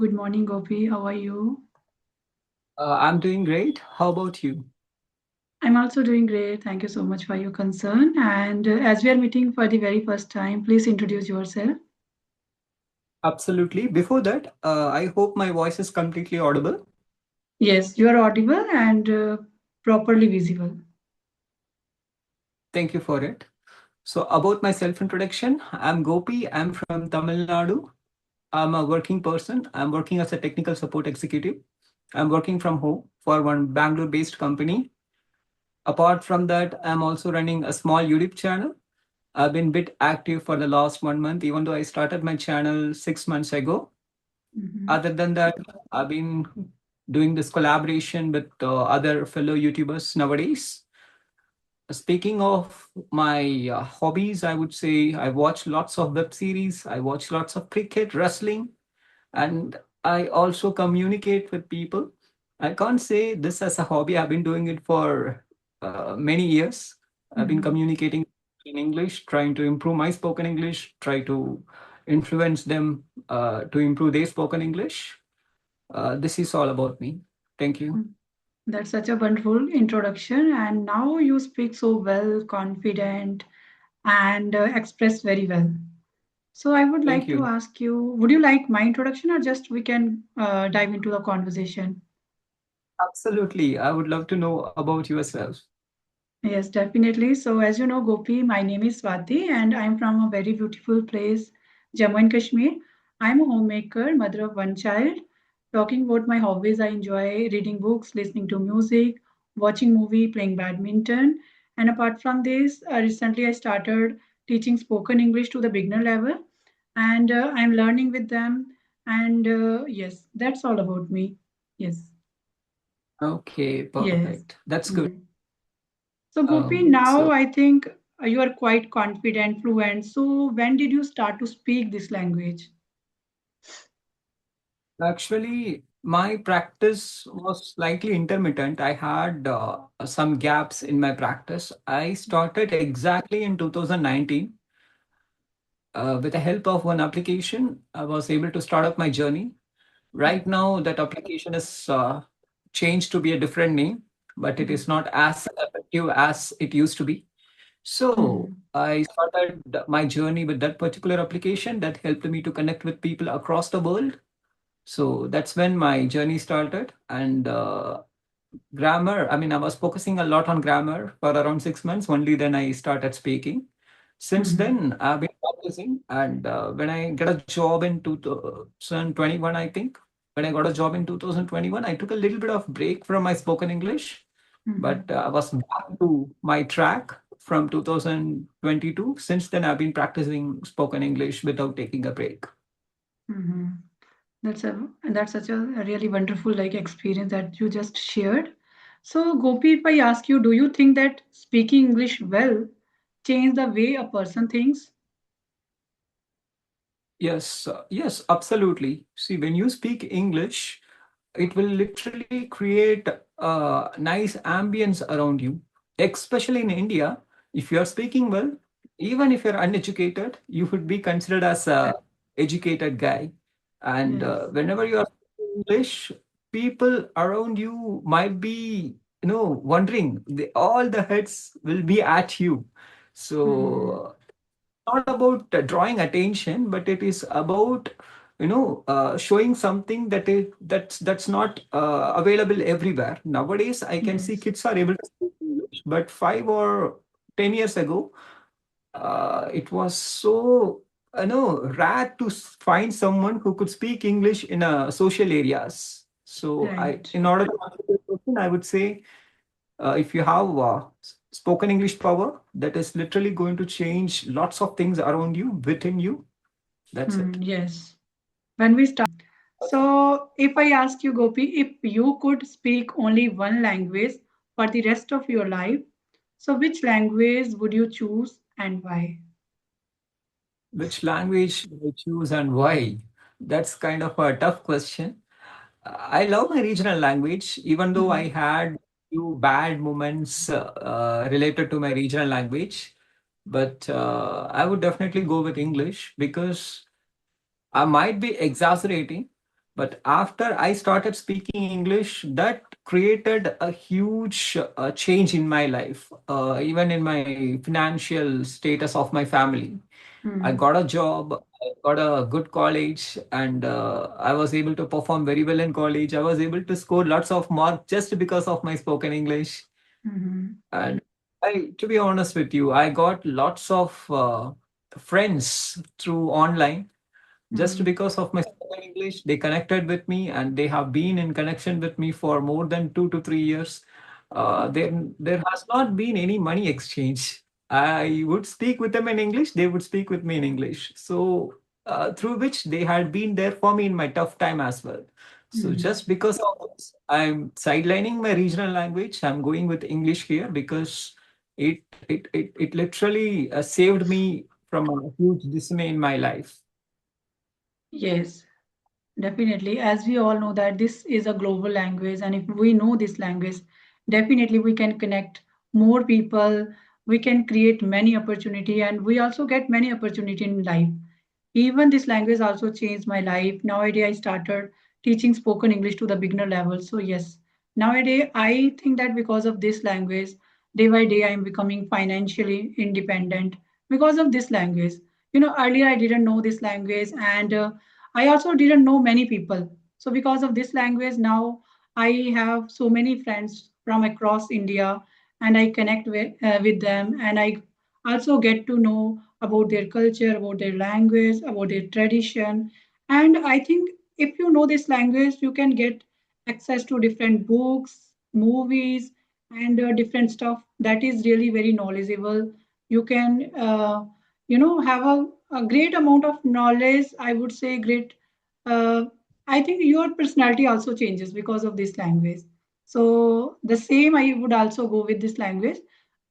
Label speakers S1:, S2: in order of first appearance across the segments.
S1: Good morning, Gopi. How are you?
S2: I'm doing great. How about you?
S1: I'm also doing great. Thank you so much for your concern. And as we are meeting for the very first time, please introduce yourself.
S2: Absolutely. Before that, I hope my voice is completely audible.
S1: Yes, you are audible and properly visible.
S2: Thank you for it. So, about my self introduction, I'm Gopi. I'm from Tamil Nadu. I'm a working person. I'm working as a technical support executive. I'm working from home for one Bangalore based company. Apart from that, I'm also running a small YouTube channel. I've been bit active for the last 1 month, even though I started my channel 6 months ago.
S1: Mhm.
S2: Other than that, I've been doing this collaboration with other fellow YouTubers nowadays. Speaking of my hobbies, I would say I watch lots of web series, I watch lots of cricket, wrestling, and I also communicate with people. I can't say this as a hobby. I've been doing it for many years. I've been
S1: Mhm.
S2: communicating in English, trying to improve my spoken English, try to influence them to improve their spoken English. This is all about me. Thank you.
S1: Mm. That's such a wonderful introduction. And now you speak so well, confident, and express very well. So I would
S2: Thank
S1: like to
S2: you.
S1: ask you, would you like my introduction or just we can dive into the conversation?
S2: Absolutely. I would love to know about yourself.
S1: Yes, definitely. So, as you know, Gopi, my name is Swati, and I'm from a very beautiful place, Jammu and Kashmir. I'm a homemaker, mother of one child. Talking about my hobbies, I enjoy reading books, listening to music, watching movie, playing badminton. And apart from this, recently I started teaching spoken English to the beginner level, and I'm learning with them. And yes, that's all about me. Yes,
S2: Okay,
S1: yes.
S2: perfect. That's good.
S1: Mhm. So, Gopi, now
S2: So
S1: I think you are quite confident, fluent. So, when did you start to speak this language?
S2: actually, my practice was slightly intermittent. I had some gaps in my practice. I started exactly in 2019. With the help of one application, I was able to start up my journey. Right now, that application is changed to be a different name, but it is not as effective as it used to be. So
S1: Mhm.
S2: I started my journey with that particular application that helped me to connect with people across the world. So that's when my journey started. And grammar, I mean, I was focusing a lot on grammar for around 6 months. Only then I started speaking. Since
S1: Mhm.
S2: then, I've been practicing. And when I get a job in 2021, I think, when I got a job in 2021, I took a little bit of break from my spoken English, but
S1: Mhm.
S2: I was back to my track from 2022. Since then, I've been practicing spoken English without taking a break.
S1: Mhm. That's such a really wonderful like experience that you just shared. So, Gopi, if I ask you, do you think that speaking English well change the way a person thinks?
S2: Yes, yes, absolutely. See, when you speak English, it will literally create a nice ambience around you, especially in India. If you're speaking well, even if you're uneducated, you would be considered as a educated guy. And
S1: Yes.
S2: whenever you are speaking English, people around you might be, wondering. All the heads will be at you.
S1: Mhm.
S2: So not about drawing attention, but it is about showing something that's not available everywhere nowadays. I can see
S1: Yes.
S2: kids are able to speak English, but 5 or 10 years ago, it was so rare to find someone who could speak English in social areas. So I
S1: Right.
S2: in order to answer your question, I would say if you have spoken English power, that is literally going to change lots of things around you, within you. That's it.
S1: Yes. When we start. So, if I ask you, Gopi, if you could speak only one language for the rest of your life, so which language would you choose and why?
S2: Which language do I choose and why? That's kind of a tough question. I love my regional language, even though I
S1: Mhm.
S2: had few bad moments related to my regional language. But I would definitely go with English because I might be exaggerating. But after I started speaking English, that created a huge change in my life, even in my financial status of my family. I
S1: Hmm.
S2: got a job, I got a good college, and I was able to perform very well in college. I was able to score lots of marks just because of my spoken English.
S1: Hmm.
S2: And to be honest with you, I got lots of friends through online just
S1: Hmm.
S2: because of my spoken English. They connected with me, and they have been in connection with me for more than 2 to 3 years. There has not been any money exchange. I would speak with them in English, they would speak with me in English. So through which they had been there for me in my tough time as well. So
S1: Hmm.
S2: just because of this, I'm sidelining my regional language. I'm going with English here because it literally saved me from a huge dismay in my life.
S1: Yes. Definitely, as we all know that this is a global language, and if we know this language, definitely we can connect more people, we can create many opportunity, and we also get many opportunity in life. Even this language also changed my life. Nowadays, I started teaching spoken English to the beginner level. So yes, nowadays I think that because of this language, day by day I am becoming financially independent because of this language. Earlier I didn't know this language, and I also didn't know many people. So because of this language, now I have so many friends from across India, and I connect with them, and I also get to know about their culture, about their language, about their tradition. And I think if you know this language, you can get access to different books, movies, and different stuff that is really very knowledgeable. You can, have a great amount of knowledge. I would say great. Uh, I think your personality also changes because of this language. So the same I would also go with this language.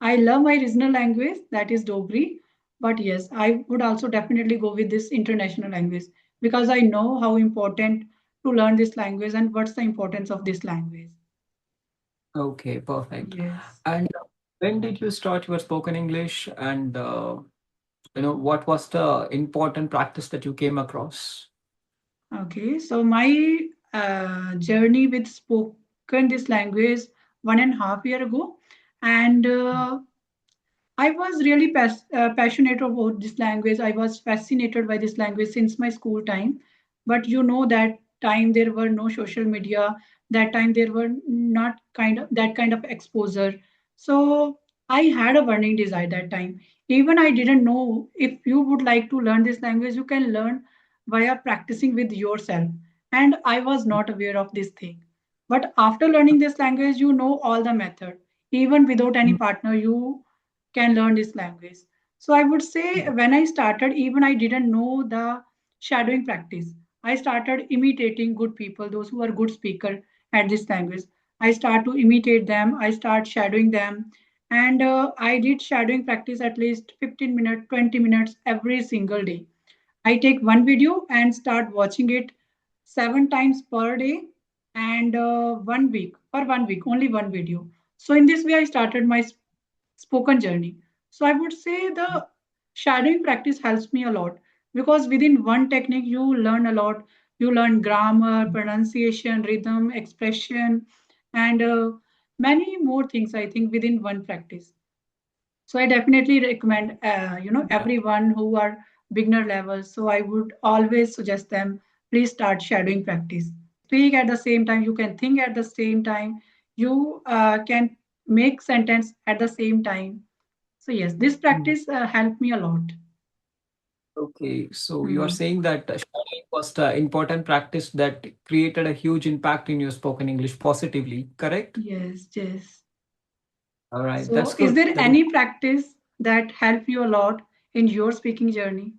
S1: I love my regional language, that is Dogri. But yes, I would also definitely go with this international language because I know how important to learn this language and what's the importance of this language.
S2: Okay, perfect.
S1: Yes.
S2: And when did you start your spoken English? And what was the important practice that you came across?
S1: Okay. So my journey with spoken this language 1.5 year ago, and I was really passionate about this language. I was fascinated by this language since my school time. But that time there were no social media. That time there were not that kind of exposure. So I had a burning desire that time. Even I didn't know if you would like to learn this language, you can learn via practicing with yourself. And I was not aware of this thing. But after learning this language, you know all the method. Even without any partner, you can learn this language. So I would say when I started, even I didn't know the shadowing practice. I started imitating good people, those who are good speaker at this language. I start to imitate them. I start shadowing them, and I did shadowing practice at least 15 minutes, 20 minutes every single day. I take one video and start watching it 7 times per day, and 1 week, for 1 week, only one video. So in this way, I started my spoken journey. So I would say the shadowing practice helps me a lot because within one technique, you learn a lot. You learn grammar, pronunciation, rhythm, expression, and many more things, I think, within one practice. So I definitely recommend,
S2: Yeah.
S1: everyone who are beginner level. So I would always suggest them, please start shadowing practice. Speak at the same time. You can think at the same time. You can make sentence at the same time. So yes, this
S2: Mm.
S1: practice helped me a lot.
S2: Okay, so you are
S1: Hmm.
S2: saying that studying was the important practice that created a huge impact in your spoken English positively, correct?
S1: Yes, yes.
S2: All right, that's
S1: So is
S2: good.
S1: there
S2: That is.
S1: any practice that helped you a lot in your speaking journey?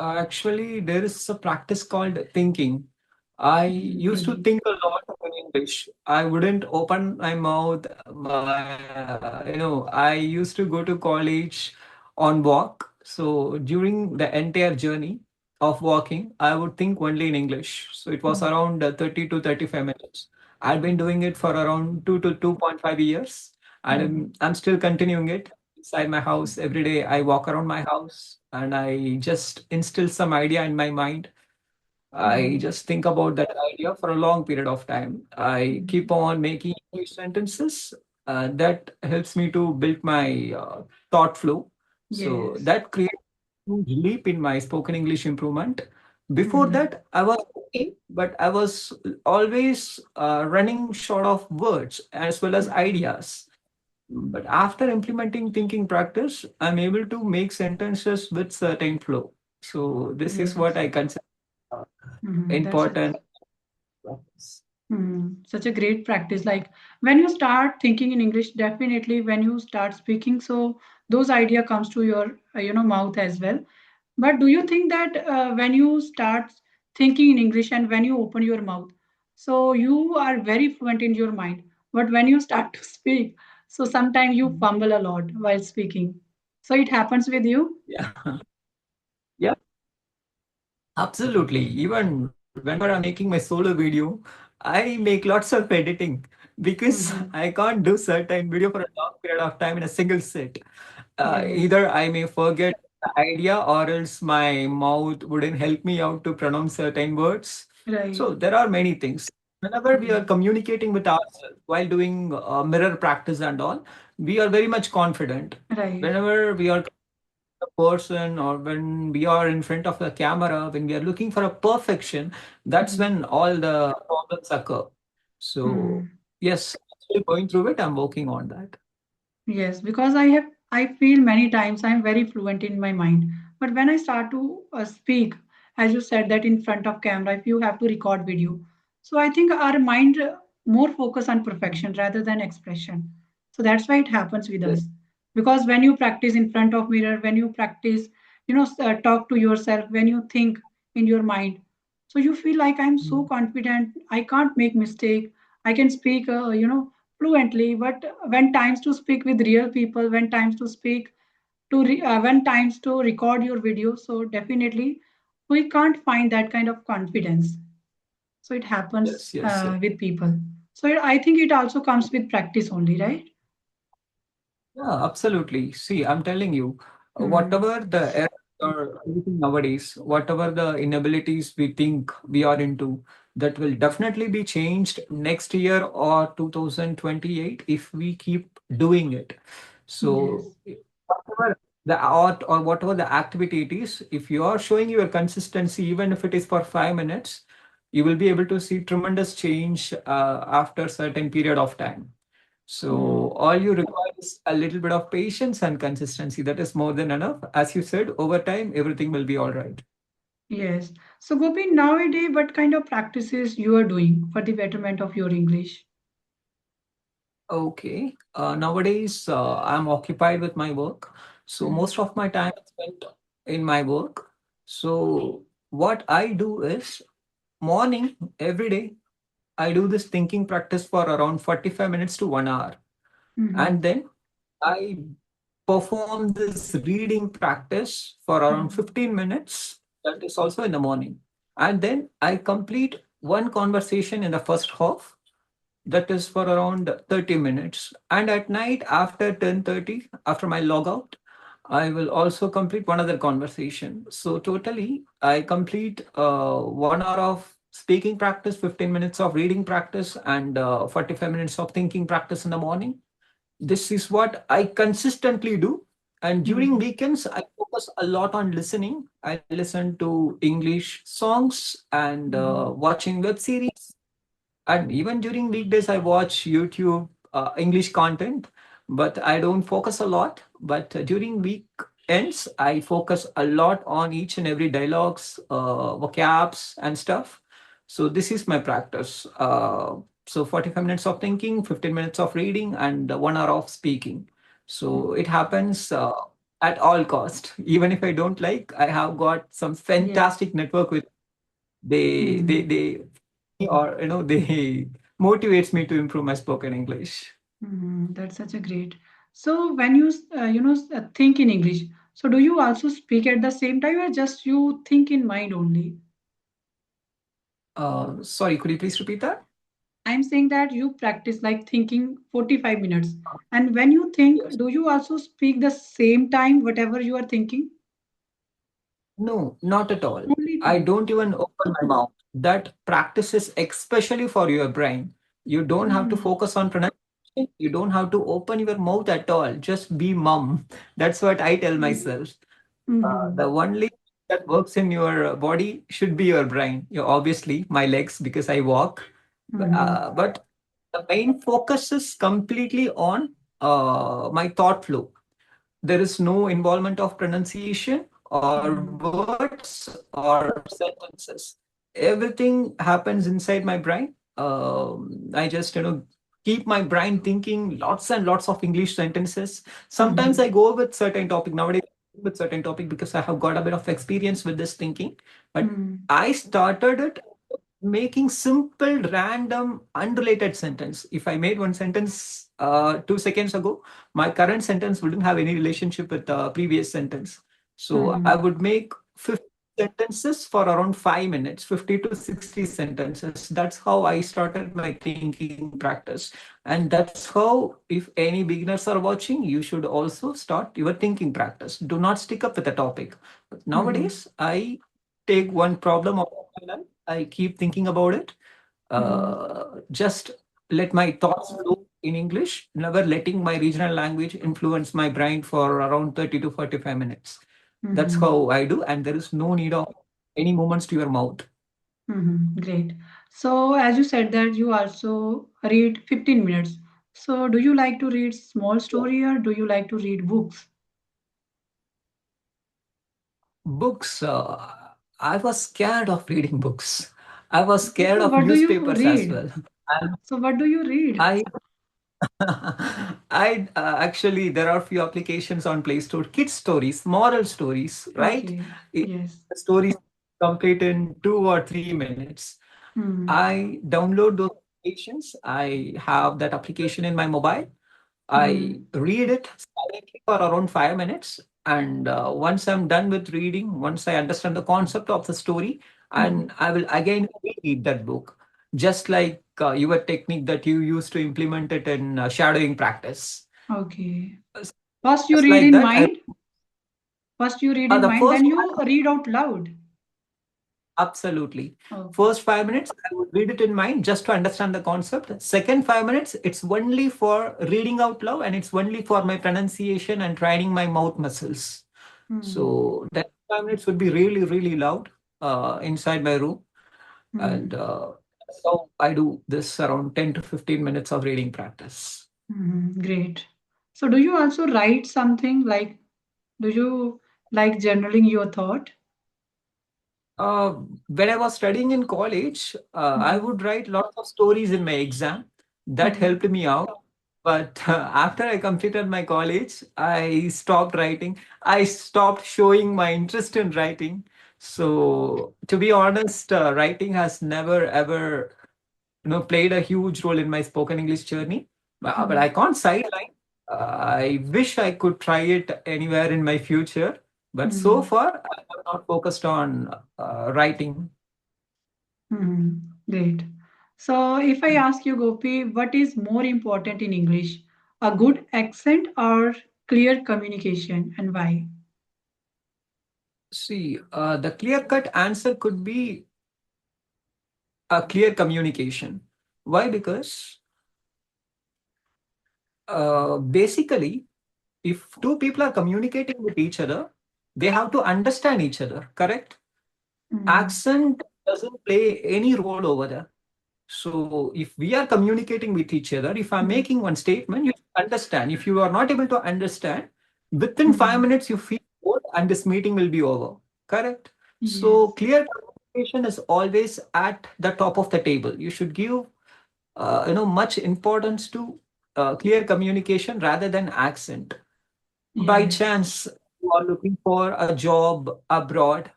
S2: Actually, there is a practice called thinking. I
S1: Mhm,
S2: used to
S1: thinking.
S2: think a lot in English. I wouldn't open my mouth. I used to go to college on walk. So during the entire journey of walking, I would think only in English. So it was
S1: Oh.
S2: around 30 to 35 minutes. I've been
S1: Mhm,
S2: doing it for around 2 to 2.5 years, and
S1: mhm,
S2: I'm still continuing it inside my house. Every day I walk around my house and I just instill some idea in my mind. I just think about that idea for a long period of time. I keep
S1: Mhm.
S2: on making English sentences. That helps me to build my thought flow. So
S1: Yes.
S2: that creates a huge leap in my spoken English improvement. Before
S1: Mhm.
S2: that, I was okay, but I was always running short of words as well as
S1: Mhm.
S2: ideas. But after implementing thinking practice, I'm able to make sentences with certain flow. So this is what
S1: Yes.
S2: I consider
S1: That's it.
S2: important practice.
S1: Such a great practice. Like when you start thinking in English, definitely when you start speaking, so those idea comes to your mouth as well. But do you think that when you start thinking in English and when you open your mouth, so you are very fluent in your mind, but when you start to speak, so sometimes you fumble a lot while speaking. So it happens with you.
S2: Yeah, yeah, absolutely. Even whenever I'm making my solo video, I make lots of editing because
S1: Hmm.
S2: I can't do certain video for a long period of time in a single sit.
S1: Yes,
S2: Either I may forget the idea or else my mouth wouldn't help me out to pronounce certain words.
S1: right.
S2: So there are many things. Whenever we are
S1: Mhm.
S2: communicating with ourselves while doing mirror practice and all, we are very much confident.
S1: Right.
S2: Whenever we are a person or when we are in front of a camera, when we are looking for a perfection, that's
S1: Mhm.
S2: when all the problems occur. So
S1: Mhm.
S2: yes, still going through it, I'm working on that.
S1: Yes, because I feel many times I'm very fluent in my mind. But when I start to speak, as you said that in front of camera, if you have to record video, so I think our mind more focus on perfection rather than expression. So that's why it happens with
S2: Yes.
S1: us. Because when you practice in front of mirror, when you practice, talk to yourself, when you think in your mind, so you feel like I'm so confident, I can't make mistake, I can speak, fluently. But when times to speak with real people, when times to speak when times to record your video, so definitely we can't find that kind of confidence. So it happens
S2: Yes, yes, yes.
S1: with people. So I think it also comes with practice only, right?
S2: Yeah, absolutely. See, I'm telling you,
S1: Mm-hmm.
S2: whatever the errors are facing nowadays, whatever the inabilities we think we are into, that will definitely be changed next year or 2028 if we keep doing it. So,
S1: Yes.
S2: whatever the art or whatever the activity it is, if you are showing your consistency, even if it is for 5 minutes, you will be able to see tremendous change after certain period of time. So
S1: Mm.
S2: all you require is a little bit of patience and consistency. That is more than enough. As you said, over time, everything will be all right.
S1: Yes. So Gopi, nowadays, what kind of practices you are doing for the betterment of your English?
S2: Okay. Nowadays, I'm occupied with my work. So
S1: Mm-hmm.
S2: most of my time is spent in my work. So what I do is morning every day, I do this thinking practice for around 45 minutes to 1 hour. And
S1: Mm-hmm.
S2: then I perform this reading practice for around
S1: Mm-hmm.
S2: 15 minutes. That is also in the morning. And then I complete one conversation in the first half. That is for around 30 minutes. And at night after 10:30, after my logout, I will also complete one other conversation. So totally, I complete 1 hour of speaking practice, 15 minutes of reading practice, and 45 minutes of thinking practice in the morning. This is what I consistently do. And during
S1: Mm-hmm.
S2: weekends, I focus a lot on listening. I listen to English songs and
S1: Mm-hmm.
S2: watching web series. And even during weekdays, I watch YouTube English content, but I don't focus a lot. But during weekends, I focus a lot on each and every dialogues, vocabs, and stuff. So this is my practice. So 45 minutes of thinking, 15 minutes of reading, and 1 hour of speaking. So it happens at all cost. Even if I don't like, I have got some
S1: Yes.
S2: fantastic network with
S1: Mm-hmm.
S2: they or they motivates me to improve my spoken English.
S1: That's such a great. So when you think in English, so do you also speak at the same time or just you think in mind only?
S2: Sorry, could you please repeat that?
S1: I'm saying that you practice like thinking 45 minutes. And when you think,
S2: Yes.
S1: do you also speak the same time, whatever you are thinking?
S2: No, not at all.
S1: Only
S2: I
S1: Hmm.
S2: don't even open my mouth. That practice is especially for your brain. You don't have to
S1: Hmm.
S2: focus on pronunciation. You don't have to open your mouth at all. Just be mum. That's what I tell myself. The
S1: Hmm.
S2: only that works in your body should be your brain. You obviously my legs because I walk,
S1: Hmm.
S2: but the main focus is completely on my thought flow. There is no involvement of pronunciation or
S1: Hmm.
S2: words or sentences. Everything happens inside my brain. I just keep my brain thinking lots and lots of English sentences. Sometimes I
S1: Hmm.
S2: go with certain topic nowadays with certain topic because I have got a bit of experience with this thinking. But
S1: Hmm.
S2: I started it making simple, random, unrelated sentence. If I made one sentence 2 seconds ago, my current sentence wouldn't have any relationship with the previous sentence. So I
S1: Hmm.
S2: would make 50 sentences for around 5 minutes, 50 to 60 sentences. That's how I started my thinking practice. And that's how, if any beginners are watching, you should also start your thinking practice. Do not stick up with a topic. But
S1: Hmm.
S2: nowadays, I take one problem of my life, I keep thinking about it.
S1: Hmm.
S2: Just let my thoughts flow in English, never letting my regional language influence my brain for around 30 to 45 minutes. That's
S1: Hmm.
S2: how I do, and there is no need of any movements to your mouth.
S1: Great. So, as you said that you also read 15 minutes. So, do you like to read small story or do you like to read books?
S2: Books, I was scared of reading books. I was
S1: Okay,
S2: scared
S1: so
S2: of
S1: what do you
S2: newspapers as
S1: read?
S2: well. And
S1: So, what do you read?
S2: I I actually there are few applications on Play Store, kids stories, moral stories, right?
S1: Okay,
S2: It,
S1: yes.
S2: the stories complete in 2 or 3 minutes.
S1: Hmm.
S2: I download those applications. I have that application in my mobile. I
S1: Hmm.
S2: read it silently for around 5 minutes. And once I'm done with reading, once I understand the concept of the story,
S1: Hmm.
S2: and I will again read that book, just like your technique that you used to implement it in shadowing practice.
S1: Okay.
S2: Just
S1: First you read
S2: like
S1: in
S2: that,
S1: mind. First you read in
S2: the
S1: mind,
S2: first
S1: then you read out loud.
S2: absolutely.
S1: Okay.
S2: First 5 minutes, I would read it in mind just to understand the concept. Second 5 minutes, it's only for reading out loud and it's only for my pronunciation and training my mouth muscles.
S1: Hmm.
S2: So that 5 minutes would be really, really loud inside my room. And
S1: Hmm.
S2: that's how I do this around 10 to 15 minutes of reading practice.
S1: Great. So, do you also write something like, do you like journaling your thought?
S2: Uh, when I was studying in college, I
S1: Hmm.
S2: would write lots of stories in my exam. That
S1: Hmm.
S2: helped me out. But after I completed my college, I stopped writing. I stopped showing my interest in writing. So, to be honest, writing has never ever played a huge role in my spoken English journey. But I
S1: Hmm.
S2: can't sideline. I wish I could try it anywhere in my future. But so
S1: Hmm.
S2: far, I have not focused on writing.
S1: Great. So, if I ask you, Gopi, what is more important in English, a good accent or clear communication, and why?
S2: See, the clear-cut answer could be a clear communication. Why? Because basically, if two people are communicating with each other, they have to understand each other, correct?
S1: Hmm.
S2: Accent doesn't play any role over there. So if we are communicating with each other, if I'm
S1: Hmm.
S2: making one statement, you understand. If you are not able to understand, within five
S1: Hmm.
S2: minutes you feel bored and this meeting will be over. Correct? So
S1: Yes.
S2: clear communication is always at the top of the table. You should give much importance to clear communication rather than accent. By
S1: Yes.
S2: chance you are looking for a job abroad,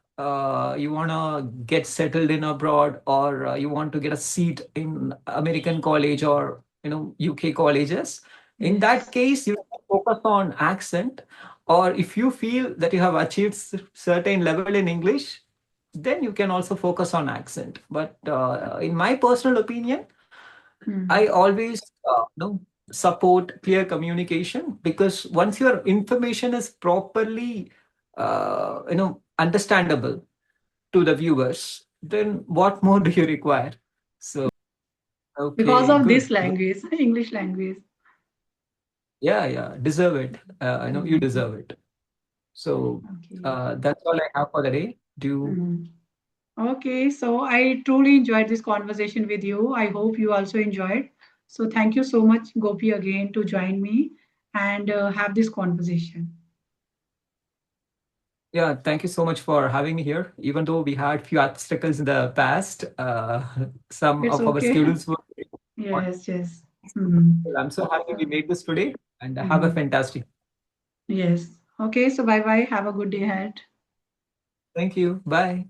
S2: you want to get settled in abroad, or you want to get a seat in American college or UK colleges, in that
S1: Yes.
S2: case you focus on accent. Or if you feel that you have achieved certain level in English, then you can also focus on accent. But in my personal opinion, I
S1: Hmm.
S2: always support clear communication, because once your information is properly understandable, to the viewers, then what more do you require? So,
S1: Because
S2: okay,
S1: of this
S2: good.
S1: language, English language.
S2: Yeah, yeah, deserve it. I know you
S1: Mhm.
S2: deserve it. So,
S1: Okay.
S2: that's all I have for the day. Do you?
S1: Mhm. Okay, so I truly enjoyed this conversation with you. I hope you also enjoyed. So thank you so much, Gopi, again to join me and have this conversation.
S2: Yeah, thank you so much for having me here. Even though we had few obstacles in the past, some
S1: It's
S2: of our
S1: okay.
S2: schedules were.
S1: Yes, yes. Mhm.
S2: I'm so happy we made this today, and have a
S1: Mhm.
S2: fantastic.
S1: Yes. Okay, so bye bye. Have a good day ahead.
S2: Thank you. Bye.